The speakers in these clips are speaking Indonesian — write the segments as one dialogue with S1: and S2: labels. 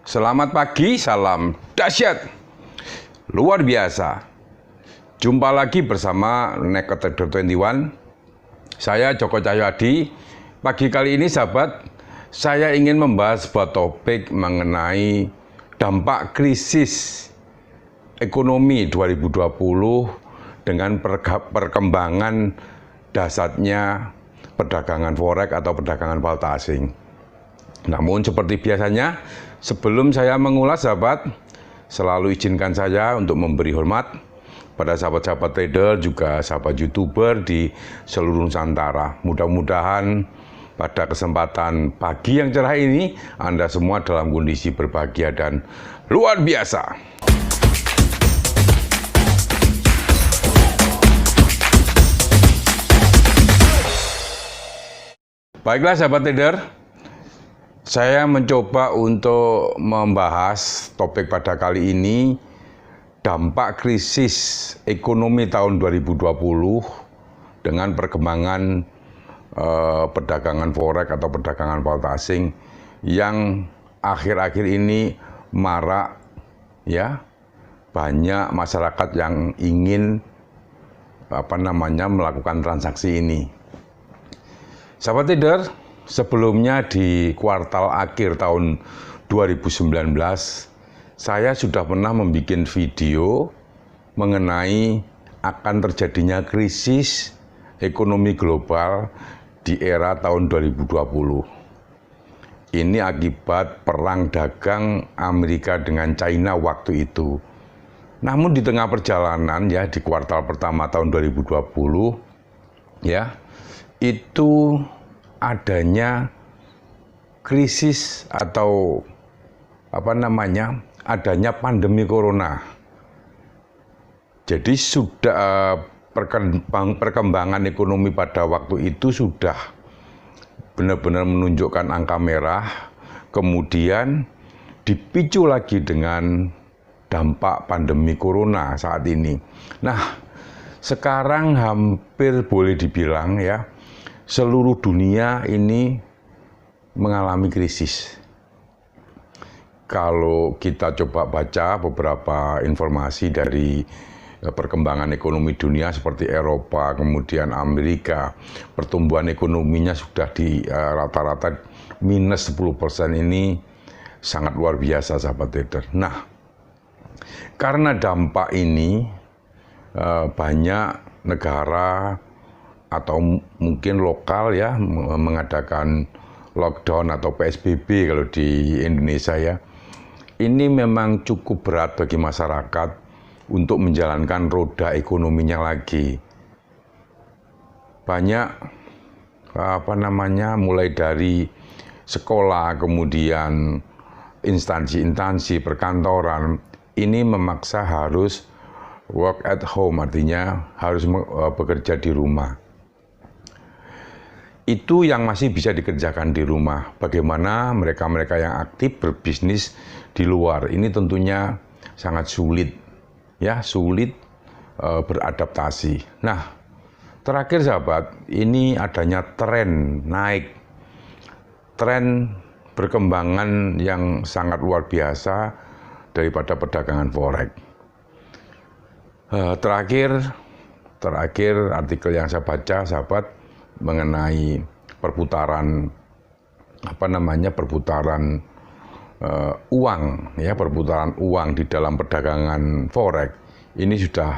S1: Selamat pagi, salam dahsyat, luar biasa. Jumpa lagi bersama Naked Trader 21. Saya Joko Cahyadi. Pagi kali ini sahabat, saya ingin membahas sebuah topik mengenai dampak krisis ekonomi 2020 dengan perkembangan dasarnya perdagangan forex atau perdagangan valuta asing. Namun seperti biasanya, sebelum saya mengulas sahabat, selalu izinkan saya untuk memberi hormat pada sahabat-sahabat trader, juga sahabat YouTuber di seluruh Nusantara. Mudah-mudahan pada kesempatan pagi yang cerah ini, Anda semua dalam kondisi berbahagia dan luar biasa. Baiklah sahabat trader, saya mencoba untuk membahas topik pada kali ini dampak krisis ekonomi tahun 2020 dengan perkembangan perdagangan forex atau perdagangan valuta asing yang akhir-akhir ini marak, ya. Banyak masyarakat yang ingin melakukan transaksi ini. Sahabat trader, sebelumnya di kuartal akhir tahun 2019, saya sudah pernah membuat video mengenai akan terjadinya krisis ekonomi global di era tahun 2020. Ini akibat perang dagang Amerika dengan China waktu itu. Namun di tengah perjalanan, ya, di kuartal pertama tahun 2020, ya, itu adanya krisis atau adanya pandemi corona. Jadi sudah perkembangan ekonomi pada waktu itu sudah benar-benar menunjukkan angka merah, kemudian dipicu lagi dengan dampak pandemi corona saat ini. Nah, sekarang hampir boleh dibilang, ya, seluruh dunia ini mengalami krisis. Kalau kita coba baca beberapa informasi dari perkembangan ekonomi dunia seperti Eropa, kemudian Amerika, pertumbuhan ekonominya sudah di rata-rata minus 10%. Ini sangat luar biasa sahabat trader. Nah, karena dampak ini banyak negara atau mungkin lokal, ya, mengadakan lockdown atau PSBB kalau di Indonesia, ya. Ini memang cukup berat bagi masyarakat untuk menjalankan roda ekonominya lagi. Banyak mulai dari sekolah, kemudian instansi-instansi perkantoran ini memaksa harus work at home, artinya harus bekerja di rumah. Itu yang masih bisa dikerjakan di rumah. Bagaimana mereka-mereka yang aktif berbisnis di luar? Ini tentunya sangat sulit, ya, sulit beradaptasi. Nah, terakhir sahabat, ini adanya tren naik, tren perkembangan yang sangat luar biasa daripada perdagangan forex. Terakhir artikel yang saya baca sahabat mengenai perputaran uang, ya, perputaran uang di dalam perdagangan forex ini sudah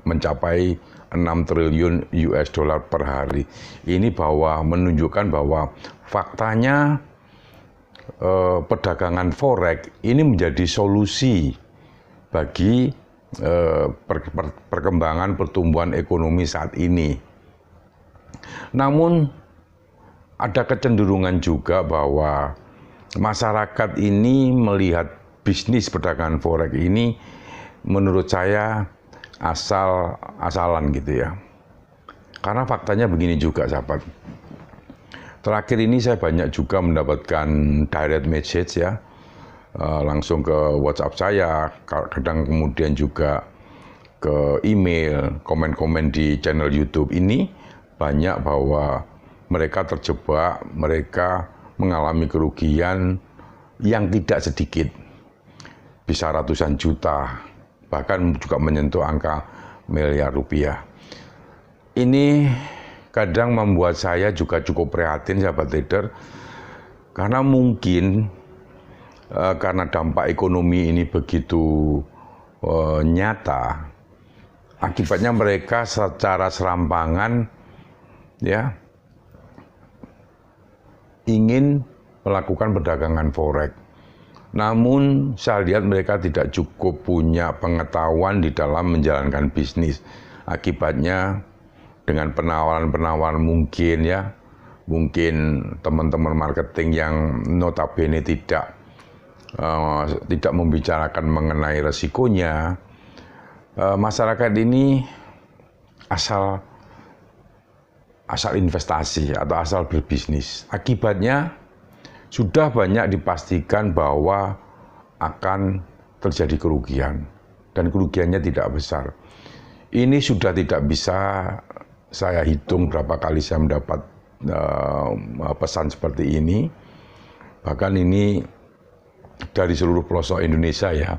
S1: mencapai 6 triliun US dollar per hari. Ini menunjukkan bahwa faktanya perdagangan forex ini menjadi solusi bagi perkembangan pertumbuhan ekonomi saat ini. Namun ada kecenderungan juga bahwa masyarakat ini melihat bisnis perdagangan forex ini menurut saya asal-asalan gitu, ya. Karena faktanya begini juga sahabat. Terakhir ini saya banyak juga mendapatkan direct message, ya, langsung ke WhatsApp saya, kadang kemudian juga ke email, komen-komen di channel YouTube ini banyak bahwa mereka terjebak, mereka mengalami kerugian yang tidak sedikit, bisa ratusan juta, bahkan juga menyentuh angka miliar rupiah. Ini kadang membuat saya juga cukup prihatin, sahabat trader, karena mungkin karena dampak ekonomi ini begitu nyata, akibatnya mereka secara serampangan ya ingin melakukan perdagangan forex. Namun saya lihat mereka tidak cukup punya pengetahuan di dalam menjalankan bisnis. Akibatnya dengan penawaran-penawaran mungkin teman-teman marketing yang notabene tidak membicarakan mengenai resikonya, masyarakat ini asal investasi atau asal berbisnis. Akibatnya sudah banyak dipastikan bahwa akan terjadi kerugian, dan kerugiannya tidak besar. Ini sudah tidak bisa saya hitung berapa kali saya mendapat pesan seperti ini. Bahkan ini dari seluruh pelosok Indonesia ya,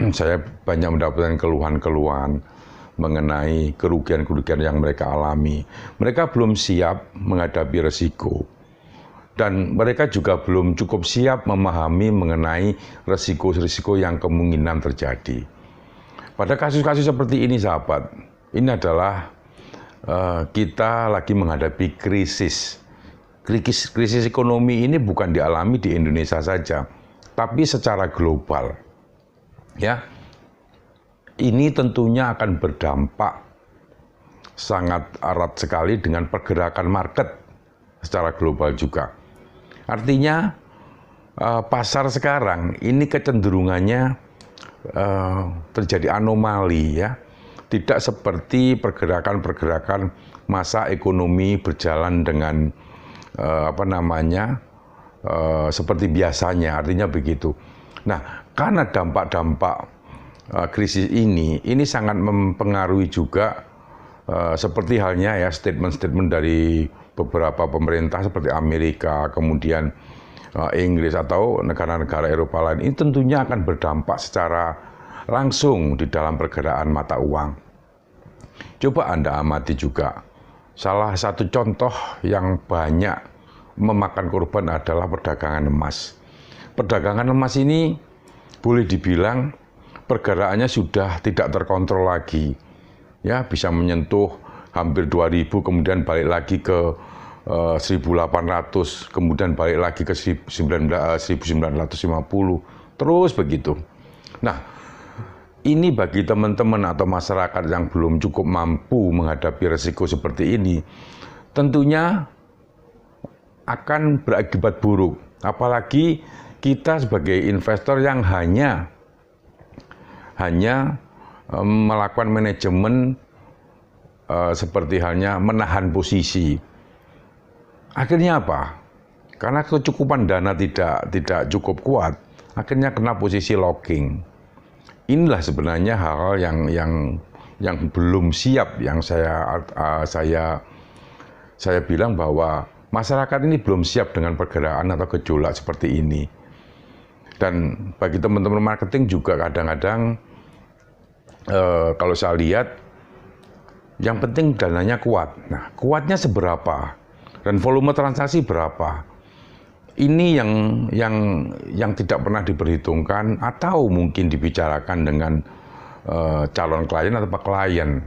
S1: saya banyak mendapatkan keluhan-keluhan mengenai kerugian-kerugian yang mereka alami. Mereka belum siap menghadapi resiko, dan mereka juga belum cukup siap memahami mengenai resiko-resiko yang kemungkinan terjadi. Pada kasus-kasus seperti ini, sahabat, ini adalah kita lagi menghadapi krisis. Krisis ekonomi ini bukan dialami di Indonesia saja, tapi secara global. Ya, ini tentunya akan berdampak sangat erat sekali dengan pergerakan market secara global juga. Artinya pasar sekarang ini kecenderungannya terjadi anomali ya. Tidak seperti pergerakan-pergerakan masa ekonomi berjalan dengan seperti biasanya, artinya begitu. Nah, karena dampak-dampak krisis ini sangat mempengaruhi juga seperti halnya ya statement-statement dari beberapa pemerintah seperti Amerika, kemudian Inggris atau negara-negara Eropa lain. Ini tentunya akan berdampak secara langsung di dalam pergerakan mata uang. Coba Anda amati juga, salah satu contoh yang banyak memakan korban adalah perdagangan emas. Perdagangan emas ini boleh dibilang pergerakannya sudah tidak terkontrol lagi. Ya, bisa menyentuh hampir 2000, kemudian balik lagi ke 1800, kemudian balik lagi ke 1950, terus begitu. Nah, ini bagi teman-teman atau masyarakat yang belum cukup mampu menghadapi risiko seperti ini, tentunya akan berakibat buruk. Apalagi kita sebagai investor yang hanya melakukan manajemen seperti halnya menahan posisi. Akhirnya apa? Karena kecukupan dana tidak cukup kuat, akhirnya kena posisi locking. Inilah sebenarnya hal yang belum siap, yang saya bilang bahwa masyarakat ini belum siap dengan pergerakan atau gejolak seperti ini. Dan bagi teman-teman marketing juga kadang-kadang kalau saya lihat, yang penting dananya kuat. Nah, kuatnya seberapa dan volume transaksi berapa? Ini yang tidak pernah diperhitungkan atau mungkin dibicarakan dengan calon klien atau klien.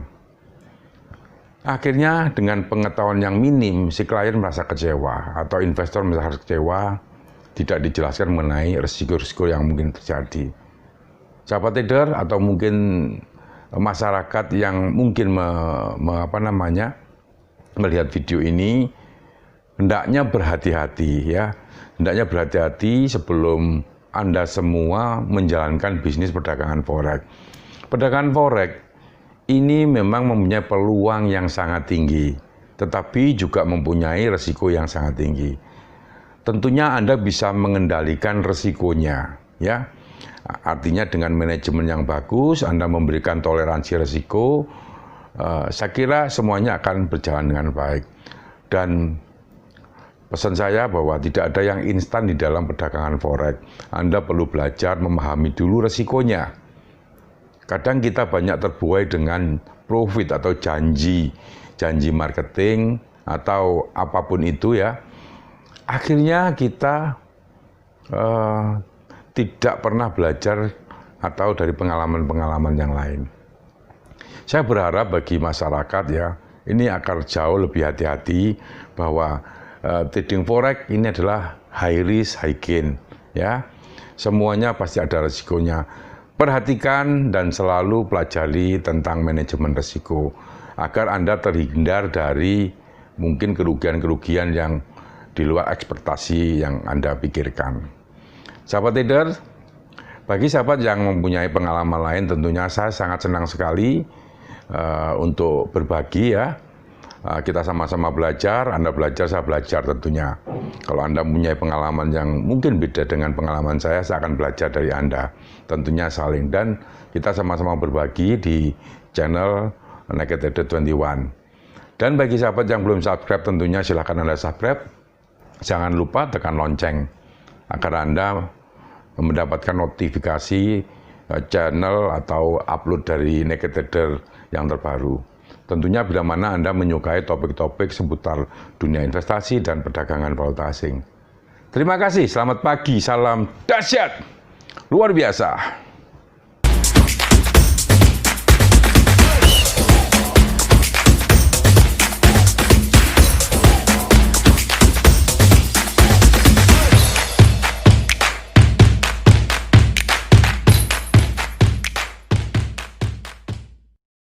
S1: Akhirnya dengan pengetahuan yang minim, si klien merasa kecewa atau investor merasa kecewa, tidak dijelaskan mengenai risiko-risiko yang mungkin terjadi. Sahabat trader atau mungkin masyarakat yang mungkin melihat video ini, hendaknya berhati-hati ya. Hendaknya berhati-hati sebelum Anda semua menjalankan bisnis perdagangan forex. Perdagangan forex ini memang mempunyai peluang yang sangat tinggi, tetapi juga mempunyai risiko yang sangat tinggi. Tentunya Anda bisa mengendalikan risikonya ya. Artinya dengan manajemen yang bagus, Anda memberikan toleransi risiko, saya kira semuanya akan berjalan dengan baik. Dan Pesan saya bahwa tidak ada yang instan di dalam perdagangan forex. Anda perlu belajar memahami dulu resikonya. Kadang kita banyak terbuai dengan profit atau janji marketing atau apapun itu ya. Akhirnya kita tidak pernah belajar atau dari pengalaman-pengalaman yang lain. Saya berharap bagi masyarakat ya, ini akan jauh lebih hati-hati bahwa trading forex ini adalah high risk, high gain. Ya, semuanya pasti ada resikonya. Perhatikan dan selalu pelajari tentang manajemen risiko agar Anda terhindar dari mungkin kerugian-kerugian yang di luar ekspektasi yang Anda pikirkan. Sahabat trader, bagi sahabat yang mempunyai pengalaman lain, tentunya saya sangat senang sekali untuk berbagi ya. Kita sama-sama belajar, Anda belajar, saya belajar tentunya. Kalau Anda mempunyai pengalaman yang mungkin beda dengan pengalaman saya akan belajar dari Anda. Tentunya saling, dan kita sama-sama berbagi di channel Naked Trader 21. Dan bagi sahabat yang belum subscribe, tentunya silahkan Anda subscribe. Jangan lupa tekan lonceng, agar Anda mendapatkan notifikasi channel atau upload dari Naked Trader yang terbaru. Tentunya bila mana Anda menyukai topik-topik seputar dunia investasi dan perdagangan valuta asing. Terima kasih, selamat pagi, salam dahsyat, luar biasa.